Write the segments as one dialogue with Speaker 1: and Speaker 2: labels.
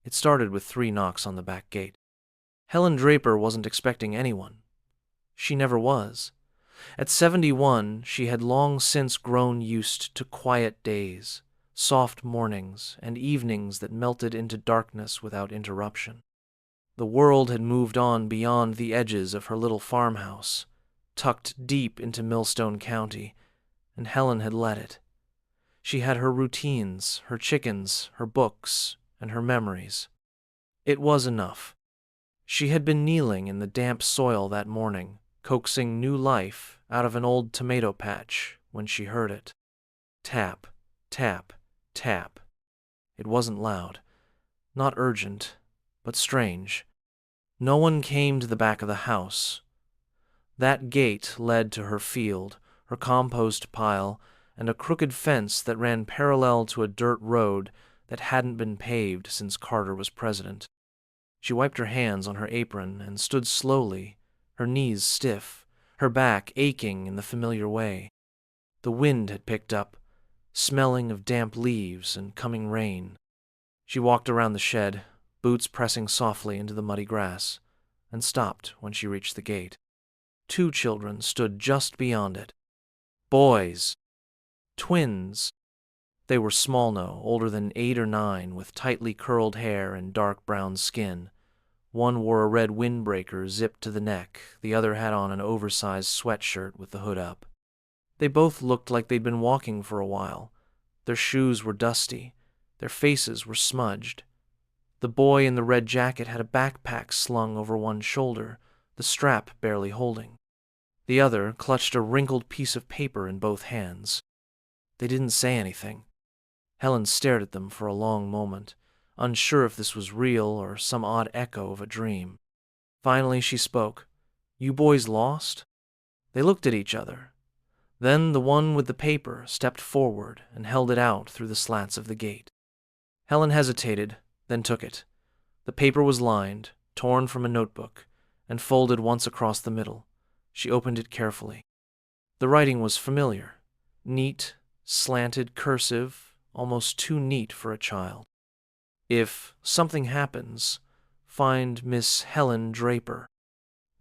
Speaker 1: It started with 3 knocks on the back gate. Helen Draper wasn't expecting anyone. She never was. At 71, she had long since grown used to quiet days, soft mornings, and evenings that melted into darkness without interruption. The world had moved on beyond the edges of her little farmhouse, tucked deep into Millstone County, and Helen had let it. She had her routines, her chickens, her books, and her memories. It was enough. She had been kneeling in the damp soil that morning, coaxing new life out of an old tomato patch when she heard it. Tap, tap, tap. It wasn't loud, not urgent, but strange. No one came to the back of the house. That gate led to her field, her compost pile, and a crooked fence that ran parallel to a dirt road that hadn't been paved since Carter was president. She wiped her hands on her apron and stood slowly, her knees stiff, her back aching in the familiar way. The wind had picked up, smelling of damp leaves and coming rain. She walked around the shed, boots pressing softly into the muddy grass, and stopped when she reached the gate. 2 children stood just beyond it. Boys. Twins. They were small now, older than 8 or 9, with tightly curled hair and dark brown skin. One wore a red windbreaker zipped to the neck, the other had on an oversized sweatshirt with the hood up. They both looked like they'd been walking for a while. Their shoes were dusty, their faces were smudged. The boy in the red jacket had a backpack slung over one shoulder, the strap barely holding. The other clutched a wrinkled piece of paper in both hands. They didn't say anything. Helen stared at them for a long moment, unsure if this was real or some odd echo of a dream. Finally she spoke. "You boys lost?" They looked at each other. Then the one with the paper stepped forward and held it out through the slats of the gate. Helen hesitated, then took it. The paper was lined, torn from a notebook, and folded once across the middle. She opened it carefully. The writing was familiar, neat, slanted cursive, almost too neat for a child. If something happens, find Miss Helen Draper.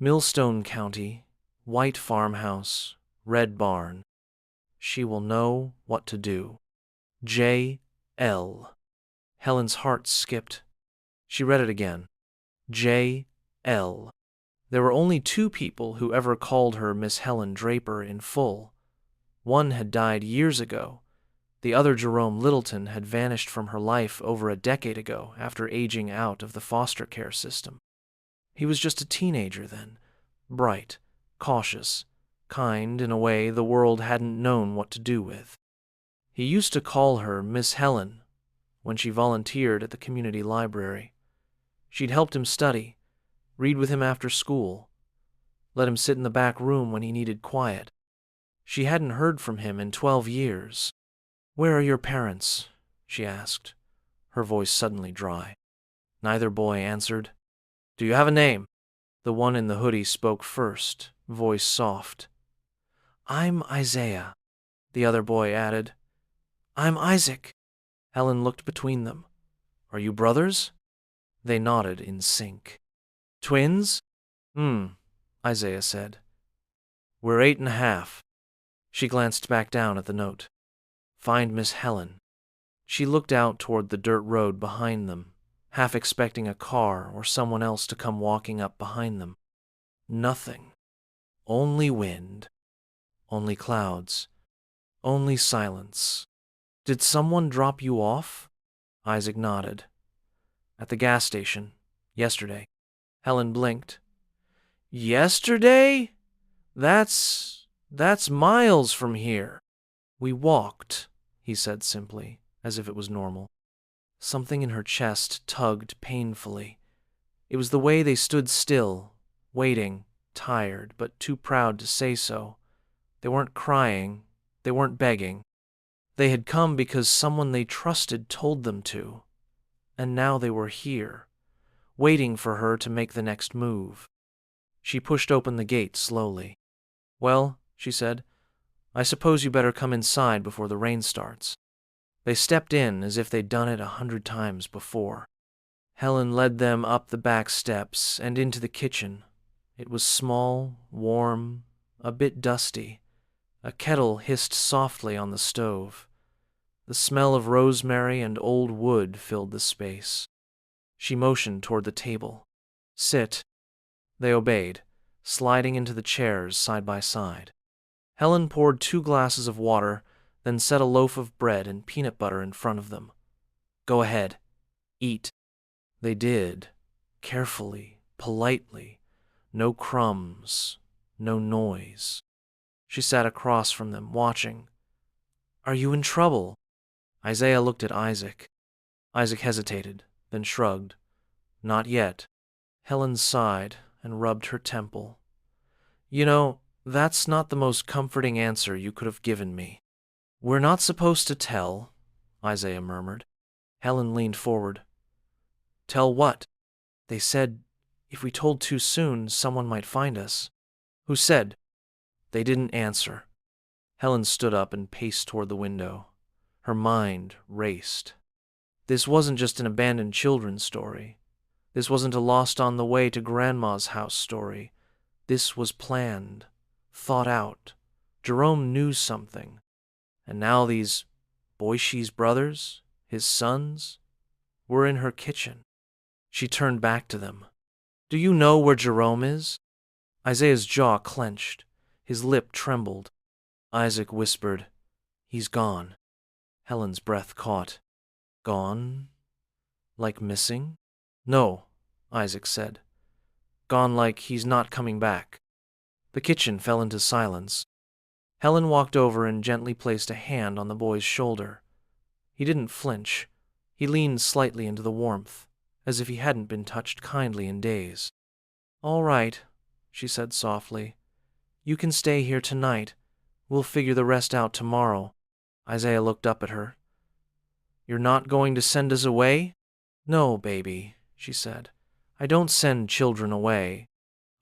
Speaker 1: Millstone County, white farmhouse, red barn. She will know what to do. J.L. Helen's heart skipped. She read it again. J.L. There were only 2 people who ever called her Miss Helen Draper in full. One had died years ago. The other, Jerome Littleton, had vanished from her life over a decade ago after aging out of the foster care system. He was just a teenager then, bright, cautious, kind in a way the world hadn't known what to do with. He used to call her Miss Helen when she volunteered at the community library. She'd helped him study, read with him after school, let him sit in the back room when he needed quiet. She hadn't heard from him in 12 years. "Where are your parents?" she asked, her voice suddenly dry. Neither boy answered. "Do you have a name?" The one in the hoodie spoke first, voice soft. "I'm Isaiah," the other boy added. "I'm Isaac." Helen looked between them. "Are you brothers?" They nodded in sync. "Twins?" Isaiah said. "We're 8 and a half." She glanced back down at the note. "Find Miss Helen." She looked out toward the dirt road behind them, half expecting a car or someone else to come walking up behind them. Nothing. Only wind. Only clouds. Only silence. "Did someone drop you off?" Isaac nodded. "At the gas station. Yesterday." Helen blinked. "Yesterday? That's miles from here." "We walked," he said simply, as if it was normal. Something in her chest tugged painfully. It was the way they stood still, waiting, tired, but too proud to say so. They weren't crying. They weren't begging. They had come because someone they trusted told them to. And now they were here, waiting for her to make the next move. She pushed open the gate slowly. "Well," she said, "I suppose you better come inside before the rain starts." They stepped in as if they'd done it 100 times before. Helen led them up the back steps and into the kitchen. It was small, warm, a bit dusty. A kettle hissed softly on the stove. The smell of rosemary and old wood filled the space. She motioned toward the table. "Sit." They obeyed, sliding into the chairs side by side. Helen poured 2 glasses of water, then set a loaf of bread and peanut butter in front of them. "Go ahead. Eat." They did, carefully, politely. No crumbs, no noise. She sat across from them, watching. "Are you in trouble?" Isaiah looked at Isaac. Isaac hesitated, then shrugged. "Not yet." Helen sighed and rubbed her temple. "You know, that's not the most comforting answer you could have given me." "We're not supposed to tell," Isaiah murmured. Helen leaned forward. "Tell what?" "They said if we told too soon, someone might find us." "Who said?" They didn't answer. Helen stood up and paced toward the window. Her mind raced. This wasn't just an abandoned children's story. This wasn't a lost on the way to Grandma's house story. This was planned, thought out. Jerome knew something. And now these Boishi's brothers, his sons, were in her kitchen. She turned back to them. "Do you know where Jerome is?" Isaiah's jaw clenched. His lip trembled. Isaac whispered, "He's gone." Helen's breath caught. "Gone? Like missing?" "No," Isaac said. "Gone like he's not coming back." The kitchen fell into silence. Helen walked over and gently placed a hand on the boy's shoulder. He didn't flinch. He leaned slightly into the warmth, as if he hadn't been touched kindly in days. "All right," she said softly. "You can stay here tonight. We'll figure the rest out tomorrow." Isaiah looked up at her. "You're not going to send us away?" "No, baby," she said. "I don't send children away."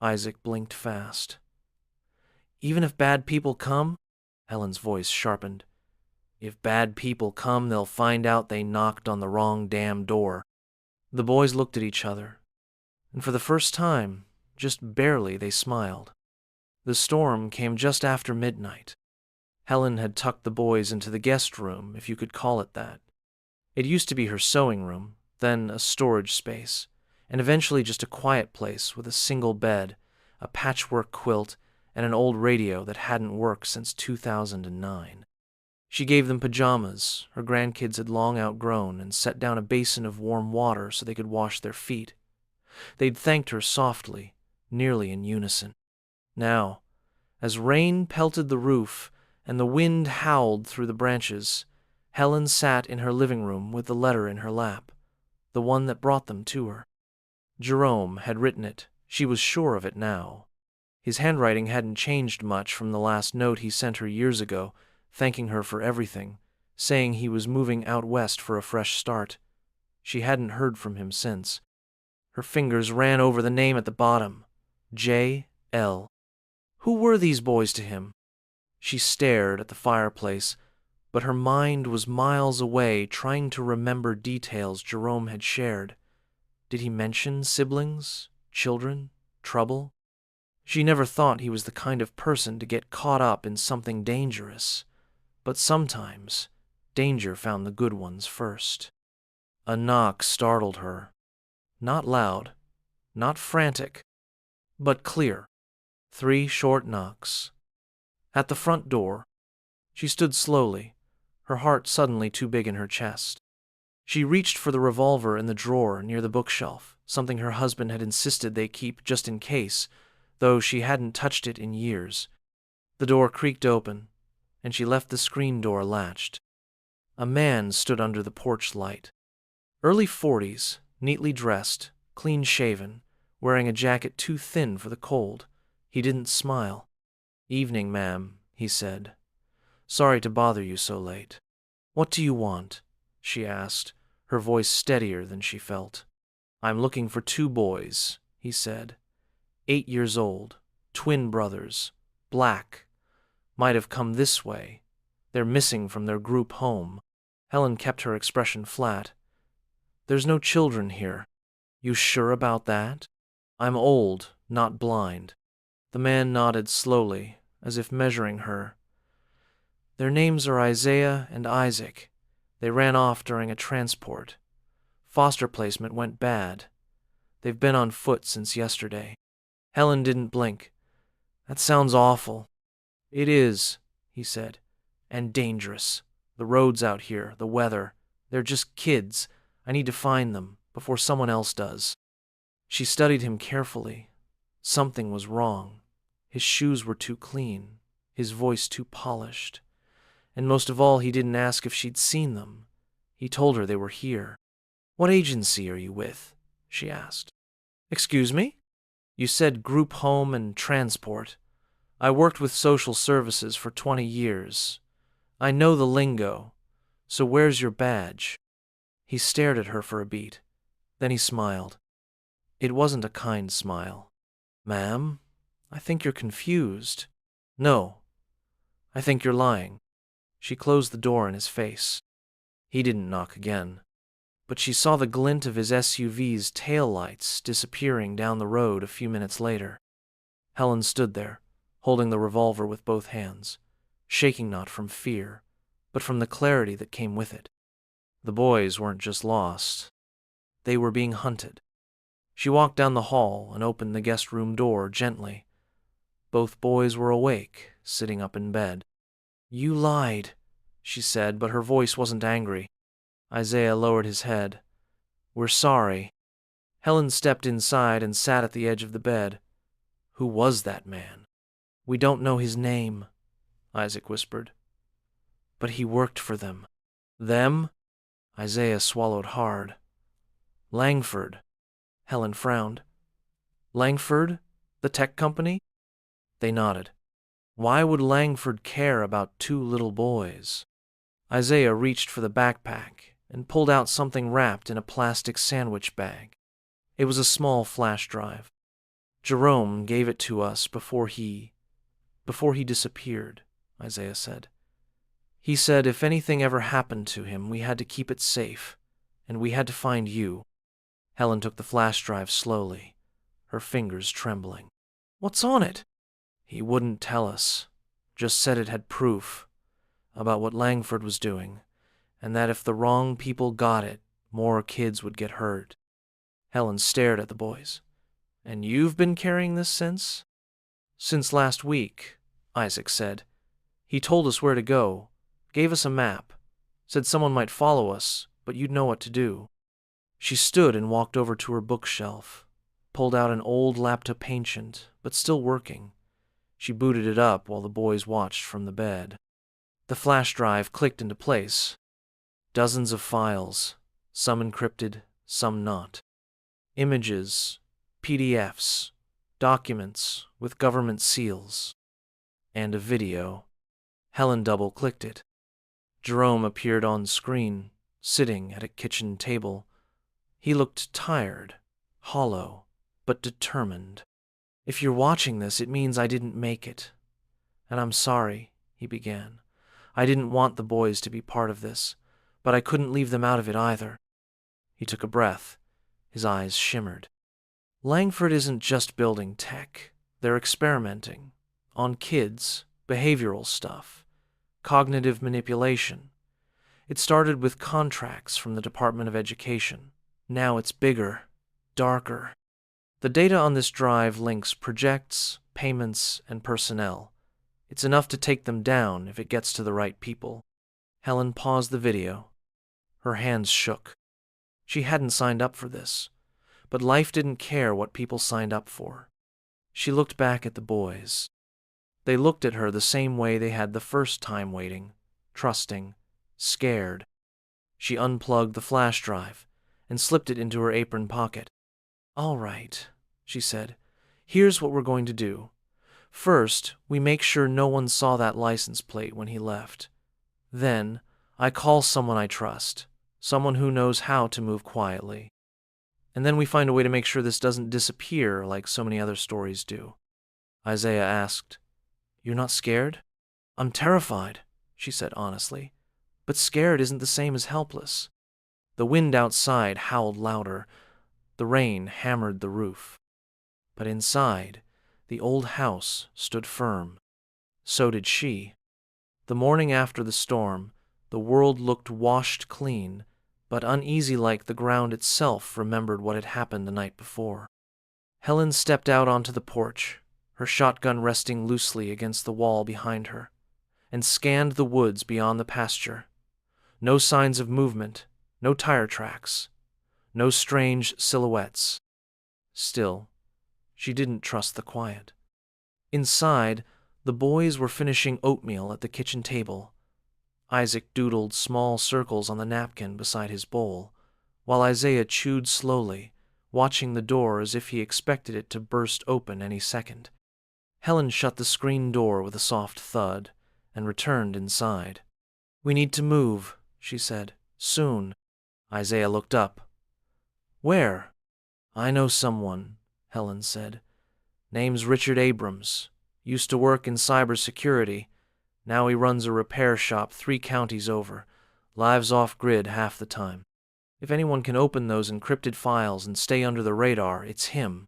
Speaker 1: Isaac blinked fast. "Even if bad people come?" Helen's voice sharpened. "If bad people come, they'll find out they knocked on the wrong damn door." The boys looked at each other, and for the first time, just barely, they smiled. The storm came just after midnight. Helen had tucked the boys into the guest room, if you could call it that. It used to be her sewing room, then a storage space, and eventually just a quiet place with a single bed, a patchwork quilt, and an old radio that hadn't worked since 2009. She gave them pajamas her grandkids had long outgrown and set down a basin of warm water so they could wash their feet. They'd thanked her softly, nearly in unison. Now, as rain pelted the roof and the wind howled through the branches, Helen sat in her living room with the letter in her lap, the one that brought them to her. Jerome had written it. She was sure of it now. His handwriting hadn't changed much from the last note he sent her years ago, thanking her for everything, saying he was moving out west for a fresh start. She hadn't heard from him since. Her fingers ran over the name at the bottom. J.L. Who were these boys to him? She stared at the fireplace, but her mind was miles away trying to remember details Jerome had shared. Did he mention siblings, children, trouble? She never thought he was the kind of person to get caught up in something dangerous, but sometimes danger found the good ones first. A knock startled her. Not loud, not frantic, but clear. 3 short knocks. At the front door. She stood slowly, her heart suddenly too big in her chest. She reached for the revolver in the drawer near the bookshelf, something her husband had insisted they keep just in case, though she hadn't touched it in years. The door creaked open, and she left the screen door latched. A man stood under the porch light. Early 40s, neatly dressed, clean-shaven, wearing a jacket too thin for the cold. He didn't smile. "Evening, ma'am," he said. "Sorry to bother you so late." "What do you want?" she asked, her voice steadier than she felt. "I'm looking for 2 boys," he said. 8 years old, twin brothers, black. Might have come this way. They're missing from their group home. Helen kept her expression flat. "There's no children here." You sure about that? I'm old, not blind. The man nodded slowly, as if measuring her. Their names are Isaiah and Isaac. They ran off during a transport. Foster placement went bad. They've been on foot since yesterday. Helen didn't blink. That sounds awful. It is, he said, and dangerous. The roads out here, the weather, they're just kids. I need to find them before someone else does. She studied him carefully. Something was wrong. His shoes were too clean, his voice too polished. And most of all, he didn't ask if she'd seen them. He told her they were here. What agency are you with? She asked. Excuse me? You said group home and transport. I worked with social services for 20 years. I know the lingo. So where's your badge? He stared at her for a beat. Then he smiled. It wasn't a kind smile. Ma'am, I think you're confused. No, I think you're lying. She closed the door in his face. He didn't knock again. But she saw the glint of his SUV's taillights disappearing down the road a few minutes later. Helen stood there, holding the revolver with both hands, shaking not from fear, but from the clarity that came with it. The boys weren't just lost. They were being hunted. She walked down the hall and opened the guest room door gently. Both boys were awake, sitting up in bed. You lied, she said, but her voice wasn't angry. Isaiah lowered his head. We're sorry. Helen stepped inside and sat at the edge of the bed. Who was that man? We don't know his name, Isaac whispered. But he worked for them. Them? Isaiah swallowed hard. Langford. Helen frowned. Langford? The tech company? They nodded. Why would Langford care about two little boys? Isaiah reached for the backpack and pulled out something wrapped in a plastic sandwich bag. It was a small flash drive. Jerome gave it to us before he disappeared, Isaiah said. He said if anything ever happened to him, we had to keep it safe, and we had to find you. Helen took the flash drive slowly, her fingers trembling. What's on it? He wouldn't tell us, just said it had proof about what Langford was doing, and that if the wrong people got it, more kids would get hurt. Helen stared at the boys. And you've been carrying this since? Since last week, Isaac said. He told us where to go, gave us a map, said someone might follow us, but you'd know what to do. She stood and walked over to her bookshelf, pulled out an old laptop ancient, but still working. She booted it up while the boys watched from the bed. The flash drive clicked into place. Dozens of files, some encrypted, some not. Images, PDFs, documents with government seals, and a video. Helen double-clicked it. Jerome appeared on screen, sitting at a kitchen table. He looked tired, hollow, but determined. If you're watching this, it means I didn't make it. And I'm sorry, he began. I didn't want the boys to be part of this, but I couldn't leave them out of it either. He took a breath. His eyes shimmered. Langford isn't just building tech. They're experimenting. On kids, behavioral stuff, cognitive manipulation. It started with contracts from the Department of Education. Now it's bigger, darker. The data on this drive links projects, payments, and personnel. It's enough to take them down if it gets to the right people. Helen paused the video. Her hands shook. She hadn't signed up for this, but life didn't care what people signed up for. She looked back at the boys. They looked at her the same way they had the first time waiting, trusting, scared. She unplugged the flash drive and slipped it into her apron pocket. All right, she said. Here's what we're going to do. First, we make sure no one saw that license plate when he left. Then, I call someone I trust, someone who knows how to move quietly. And then we find a way to make sure this doesn't disappear like so many other stories do. Isaiah asked, You're not scared? I'm terrified, she said honestly. But scared isn't the same as helpless. The wind outside howled louder. The rain hammered the roof. But inside, the old house stood firm. So did she. The morning after the storm, the world looked washed clean, but uneasy like the ground itself remembered what had happened the night before. Helen stepped out onto the porch, her shotgun resting loosely against the wall behind her, and scanned the woods beyond the pasture. No signs of movement, no tire tracks, no strange silhouettes. Still, she didn't trust the quiet. Inside, the boys were finishing oatmeal at the kitchen table. Isaac doodled small circles on the napkin beside his bowl, while Isaiah chewed slowly, watching the door as if he expected it to burst open any second. Helen shut the screen door with a soft thud and returned inside. "We need to move," she said. "Soon." Isaiah looked up. "Where?" "I know someone," Helen said. "Name's Richard Abrams. Used to work in cybersecurity. Now he runs a repair shop 3 counties over. Lives off-grid half the time. If anyone can open those encrypted files and stay under the radar, it's him."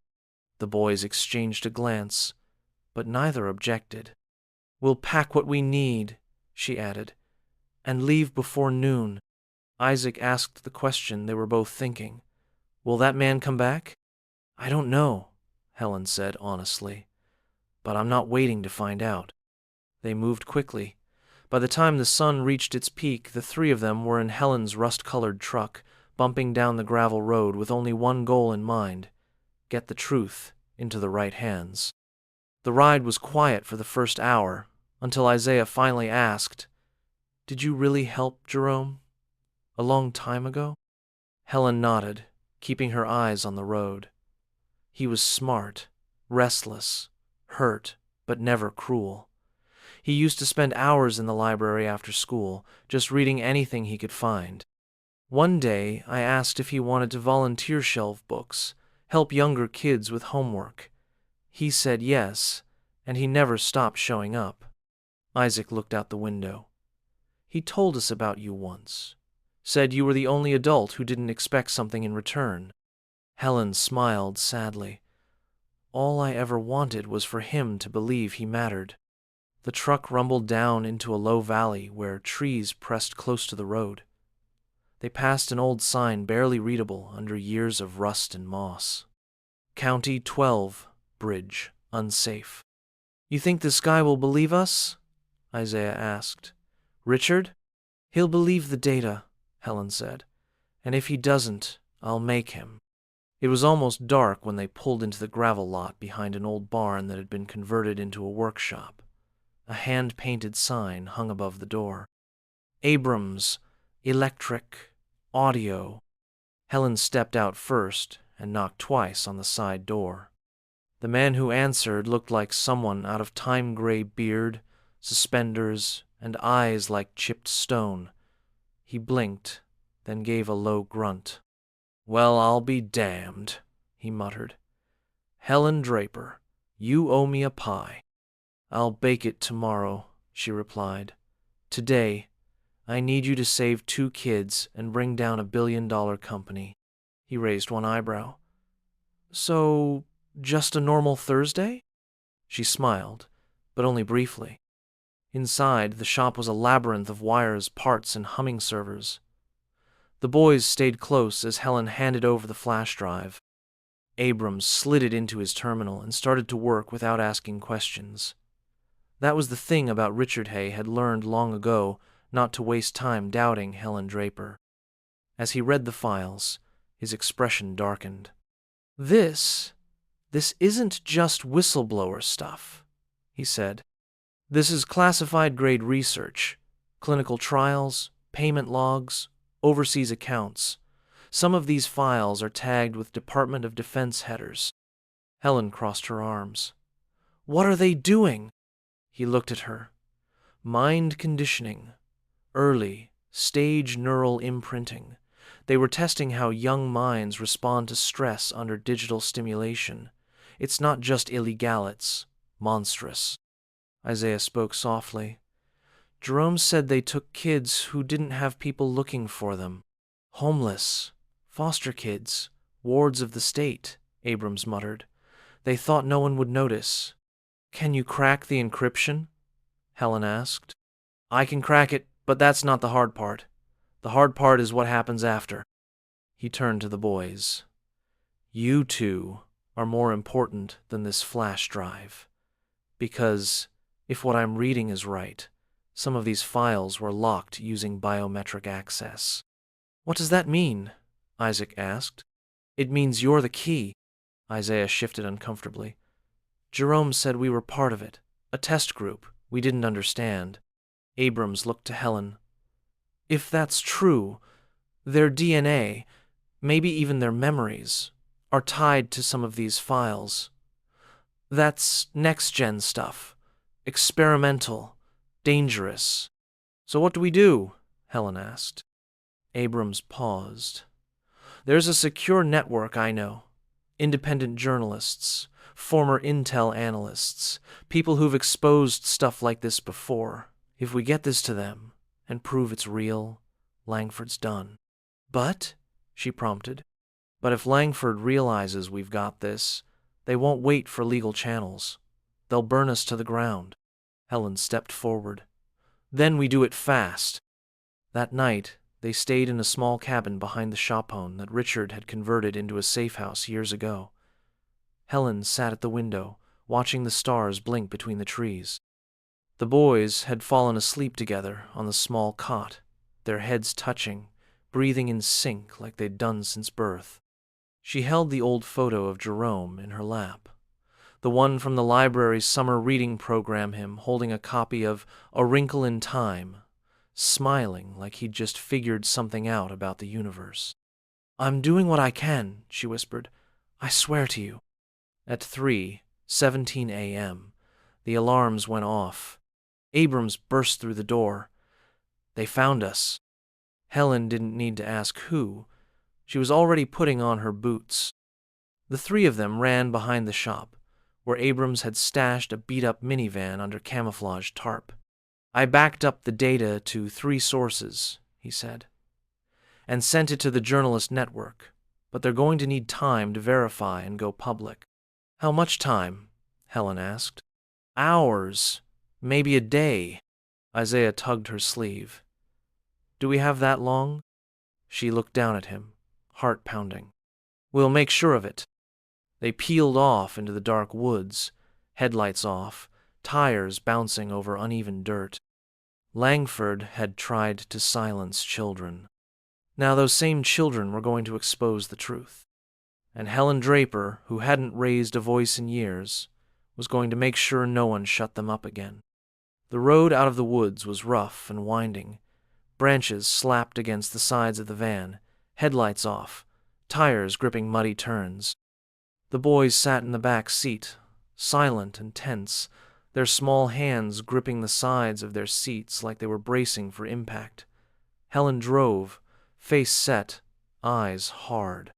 Speaker 1: The boys exchanged a glance, but neither objected. "We'll pack what we need," she added, "and leave before noon." Isaac asked the question they were both thinking. "Will that man come back?" "I don't know," Helen said honestly, "but I'm not waiting to find out." They moved quickly. By the time the sun reached its peak, the 3 of them were in Helen's rust-colored truck, bumping down the gravel road with only one goal in mind: get the truth into the right hands. The ride was quiet for the first hour, until Isaiah finally asked, "Did you really help Jerome? A long time ago?" Helen nodded, keeping her eyes on the road. He was smart, restless, hurt, but never cruel. He used to spend hours in the library after school, just reading anything he could find. One day, I asked if he wanted to volunteer shelve books, help younger kids with homework. He said yes, and he never stopped showing up. Isaac looked out the window. "He told us about you once. Said you were the only adult who didn't expect something in return." Helen smiled sadly. "All I ever wanted was for him to believe he mattered." The truck rumbled down into a low valley where trees pressed close to the road. They passed an old sign barely readable under years of rust and moss. "County 12, Bridge, unsafe." "You think this guy will believe us?" Isaiah asked. "Richard?" "He'll believe the data," Helen said. "And if he doesn't, I'll make him." It was almost dark when they pulled into the gravel lot behind an old barn that had been converted into a workshop. A hand-painted sign hung above the door. "Abrams, Electric, Audio." Helen stepped out first and knocked twice on the side door. The man who answered looked like someone out of time-gray beard, suspenders, and eyes like chipped stone. He blinked, then gave a low grunt. "Well, I'll be damned," he muttered. "Helen Draper, you owe me a pie." "I'll bake it tomorrow," she replied. "Today, I need you to save 2 kids and bring down $1 billion company." He raised one eyebrow. "So, just a normal Thursday?" She smiled, but only briefly. Inside, the shop was a labyrinth of wires, parts, and humming servers. The boys stayed close as Helen handed over the flash drive. Abrams slid it into his terminal and started to work without asking questions. That was the thing about Richard Hay had learned long ago, not to waste time doubting Helen Draper. As he read the files, his expression darkened. This isn't just whistleblower stuff," he said. "This is classified-grade research, clinical trials, payment logs, overseas accounts. Some of these files are tagged with Department of Defense headers." Helen crossed her arms. "What are they doing?" He looked at her. "Mind conditioning. Early, stage neural imprinting. They were testing how young minds respond to stress under digital stimulation. It's not just illegal, it's monstrous." Isaiah spoke softly. "Jerome said they took kids who didn't have people looking for them. Homeless, foster kids, Wards of the state, Abrams muttered. They thought no one would notice. Can you crack the encryption? Helen asked. I can crack it, but that's not the hard part. The hard part is what happens after. He turned to the boys. You two are more important than this flash drive. Because, if what I'm reading is right, some of these files were locked using biometric access. What does that mean? Isaac asked. It means you're the key. Isaiah shifted uncomfortably. Jerome said we were part of it, a test group. We didn't understand. Abrams looked to Helen. If that's true, their DNA, maybe even their memories, are tied to some of these files. That's next-gen stuff. Experimental. Dangerous. So what do we do? Helen asked. Abrams paused. There's a secure network I know. Independent journalists, former intel analysts, people who've exposed stuff like this before. If we get this to them and prove it's real, Langford's done. But, she prompted, but if Langford realizes we've got this, they won't wait for legal channels. They'll burn us to the ground. Helen stepped forward. Then we do it fast. That night, they stayed in a small cabin behind the chapeau that Richard had converted into a safe house years ago. Helen sat at the window, watching the stars blink between the trees. The boys had fallen asleep together on the small cot, their heads touching, breathing in sync like they'd done since birth. She held the old photo of Jerome in her lap, the one from the library's summer reading program, him holding a copy of A Wrinkle in Time, smiling like he'd just figured something out about the universe. I'm doing what I can, she whispered. I swear to you. At 3:17 a.m., the alarms went off. Abrams burst through the door. They found us. Helen didn't need to ask who. She was already putting on her boots. The three of them ran behind the shop, where Abrams had stashed a beat-up minivan under camouflage tarp. I backed up the data to 3 sources, he said, and sent it to the journalist network, but they're going to need time to verify and go public. How much time? Helen asked. Hours, maybe a day. Isaiah tugged her sleeve. Do we have that long? She looked down at him, heart pounding. We'll make sure of it. They peeled off into the dark woods, headlights off, tires bouncing over uneven dirt. Langford had tried to silence children. Now those same children were going to expose the truth. And Helen Draper, who hadn't raised a voice in years, was going to make sure no one shut them up again. The road out of the woods was rough and winding. Branches slapped against the sides of the van, headlights off, tires gripping muddy turns. The boys sat in the back seat, silent and tense, their small hands gripping the sides of their seats like they were bracing for impact. Helen drove, face set, eyes hard.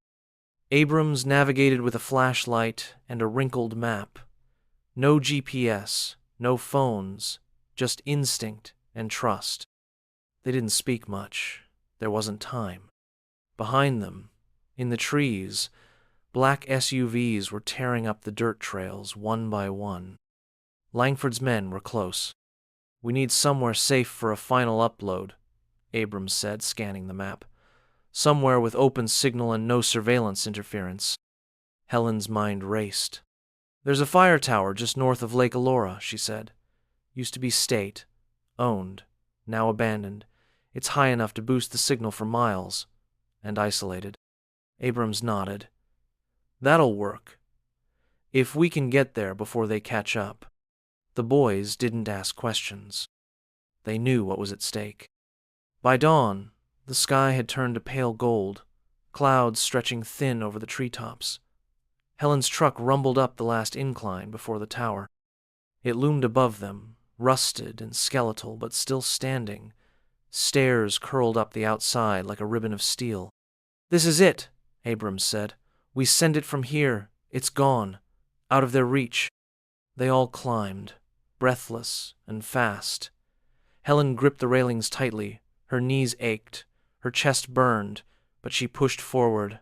Speaker 1: Abrams navigated with a flashlight and a wrinkled map. No GPS, no phones, just instinct and trust. They didn't speak much. There wasn't time. Behind them, in the trees, black SUVs were tearing up the dirt trails one by one. Langford's men were close. We need somewhere safe for a final upload, Abrams said, scanning the map. Somewhere with open signal and no surveillance interference. Helen's mind raced. There's a fire tower just north of Lake Elora, she said. Used to be state, owned, now abandoned. It's high enough to boost the signal for miles, and isolated. Abrams nodded. That'll work. If we can get there before they catch up. The boys didn't ask questions. They knew what was at stake. By dawn, the sky had turned to pale gold, clouds stretching thin over the treetops. Helen's truck rumbled up the last incline before the tower. It loomed above them, rusted and skeletal, but still standing. Stairs curled up the outside like a ribbon of steel. This is it, Abrams said. We send it from here. It's gone. Out of their reach. They all climbed, breathless and fast. Helen gripped the railings tightly. Her knees ached. Her chest burned, but she pushed forward.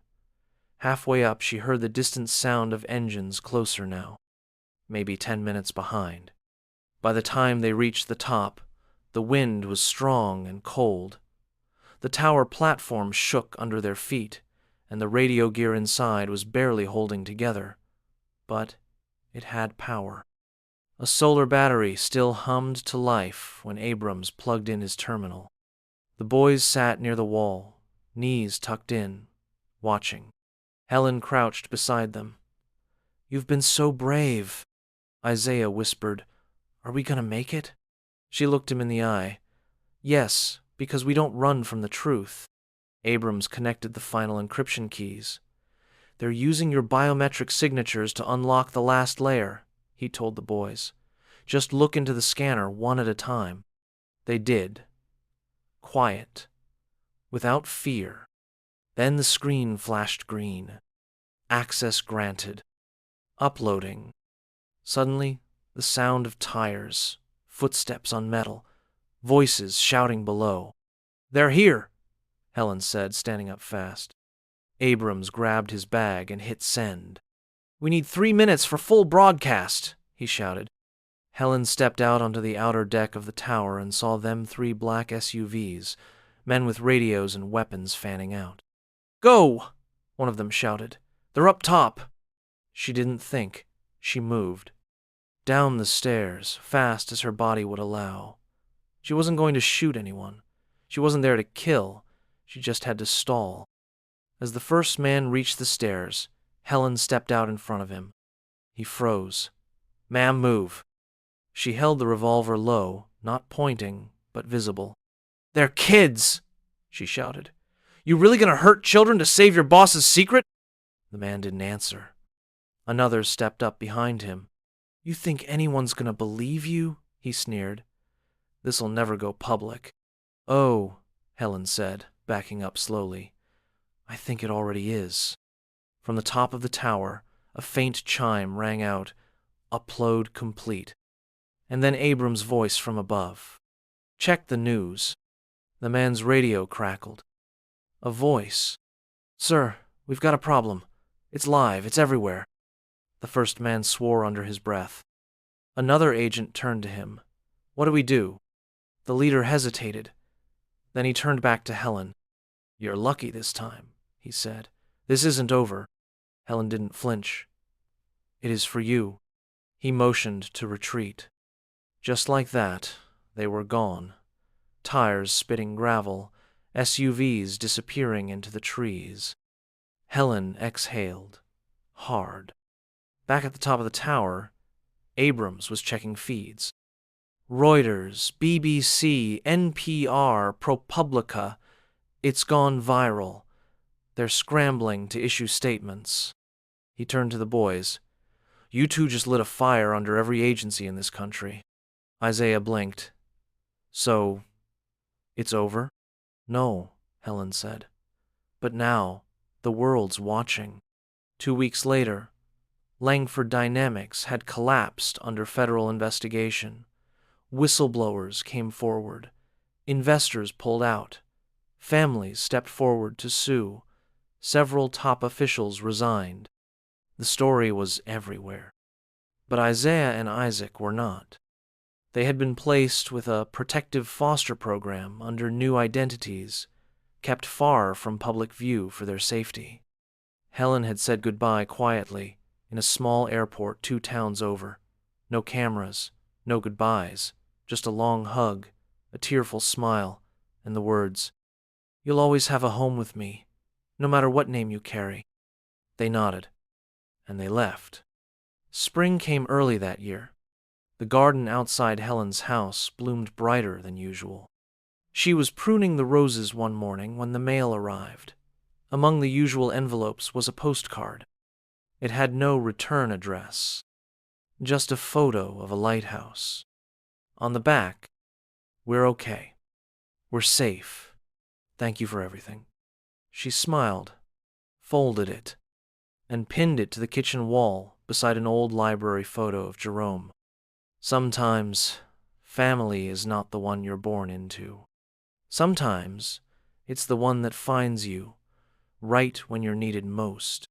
Speaker 1: Halfway up, she heard the distant sound of engines closer now, maybe 10 minutes behind. By the time they reached the top, the wind was strong and cold. The tower platform shook under their feet, and the radio gear inside was barely holding together. But it had power. A solar battery still hummed to life when Abrams plugged in his terminal. The boys sat near the wall, knees tucked in, watching. Helen crouched beside them. "You've been so brave," Isaiah whispered. "Are we gonna make it?" She looked him in the eye. "Yes, because we don't run from the truth." Abrams connected the final encryption keys. "They're using your biometric signatures to unlock the last layer," he told the boys. "Just look into the scanner one at a time." They did. Quiet. Without fear. Then the screen flashed green. Access granted. Uploading. Suddenly, the sound of tires, footsteps on metal, voices shouting below. "They're here," Helen said, standing up fast. Abrams grabbed his bag and hit send. "We need 3 minutes for full broadcast," he shouted. Helen stepped out onto the outer deck of the tower and saw them 3 black SUVs, men with radios and weapons fanning out. "Go!" one of them shouted. "They're up top." She didn't think. She moved. Down the stairs, fast as her body would allow. She wasn't going to shoot anyone. She wasn't there to kill. She just had to stall. As the first man reached the stairs, Helen stepped out in front of him. He froze. "Ma'am, move." She held the revolver low, not pointing, but visible. "They're kids!" she shouted. "You really gonna hurt children to save your boss's secret?" The man didn't answer. Another stepped up behind him. "You think anyone's gonna believe you?" he sneered. "This'll never go public." "Oh," Helen said, backing up slowly. "I think it already is." From the top of the tower, a faint chime rang out, "Upload complete." And then Abrams' voice from above. "Check the news." The man's radio crackled. A voice. "Sir, we've got a problem. It's live. It's everywhere." The first man swore under his breath. Another agent turned to him. "What do we do?" The leader hesitated. Then he turned back to Helen. "You're lucky this time," he said. "This isn't over." Helen didn't flinch. "It is for you." He motioned to retreat. Just like that, they were gone. Tires spitting gravel, SUVs disappearing into the trees. Helen exhaled. Hard. Back at the top of the tower, Abrams was checking feeds. Reuters, BBC, NPR, ProPublica. It's gone viral. They're scrambling to issue statements. He turned to the boys. "You two just lit a fire under every agency in this country." Isaiah blinked. "So, it's over?" "No," Helen said. "But now, the world's watching." 2 weeks later, Langford Dynamics had collapsed under federal investigation. Whistleblowers came forward. Investors pulled out. Families stepped forward to sue. Several top officials resigned. The story was everywhere. But Isaiah and Isaac were not. They had been placed with a protective foster program under new identities, kept far from public view for their safety. Helen had said goodbye quietly in a small airport 2 towns over. No cameras, no goodbyes, just a long hug, a tearful smile, and the words, "You'll always have a home with me, no matter what name you carry." They nodded, and they left. Spring came early that year. The garden outside Helen's house bloomed brighter than usual. She was pruning the roses one morning when the mail arrived. Among the usual envelopes was a postcard. It had no return address, just a photo of a lighthouse. On the back, "We're okay. We're safe. Thank you for everything." She smiled, folded it, and pinned it to the kitchen wall beside an old library photo of Jerome. Sometimes, family is not the one you're born into. Sometimes, it's the one that finds you right when you're needed most.